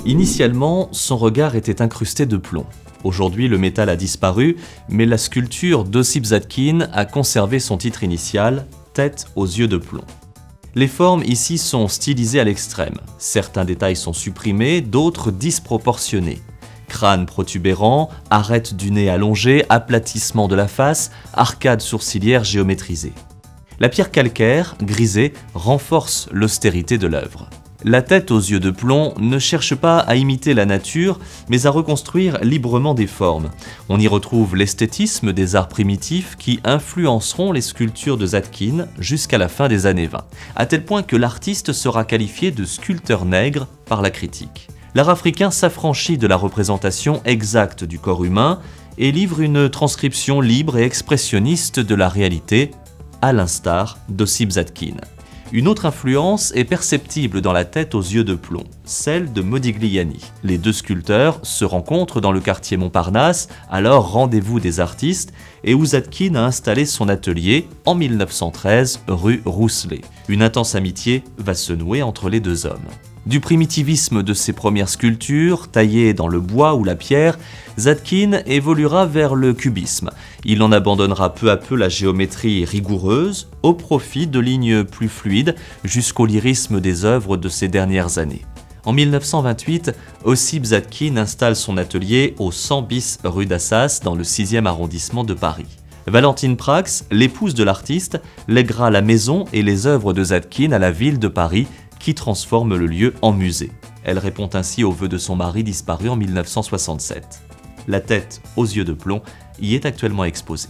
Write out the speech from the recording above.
Initialement, son regard était incrusté de plomb. Aujourd'hui, le métal a disparu, mais la sculpture d'Ossip Zadkine a conservé son titre initial, Tête aux yeux de plomb. Les formes ici sont stylisées à l'extrême. Certains détails sont supprimés, d'autres disproportionnés. Crâne protubérant, arête du nez allongée, aplatissement de la face, arcade sourcilière géométrisée. La pierre calcaire, grisée, renforce l'austérité de l'œuvre. La tête aux yeux de plomb ne cherche pas à imiter la nature, mais à reconstruire librement des formes. On y retrouve l'esthétisme des arts primitifs qui influenceront les sculptures de Zadkine jusqu'à la fin des années 20, à tel point que l'artiste sera qualifié de sculpteur nègre par la critique. L'art africain s'affranchit de la représentation exacte du corps humain et livre une transcription libre et expressionniste de la réalité, à l'instar d'Ossip Zadkine. Une autre influence est perceptible dans la tête aux yeux de plomb, celle de Modigliani. Les deux sculpteurs se rencontrent dans le quartier Montparnasse, alors rendez-vous des artistes, et où Zadkine a installé son atelier en 1913 rue Rousselet. Une intense amitié va se nouer entre les deux hommes. Du primitivisme de ses premières sculptures, taillées dans le bois ou la pierre, Zadkine évoluera vers le cubisme. Il en abandonnera peu à peu la géométrie rigoureuse au profit de lignes plus fluides jusqu'au lyrisme des œuvres de ces dernières années. En 1928, Ossip Zadkine installe son atelier au 100 bis rue d'Assas dans le 6e arrondissement de Paris. Valentine Prax, l'épouse de l'artiste, lèguera la maison et les œuvres de Zadkine à la ville de Paris qui transforme le lieu en musée. Elle répond ainsi aux vœux de son mari disparu en 1967. La tête aux yeux de plomb y est actuellement exposée.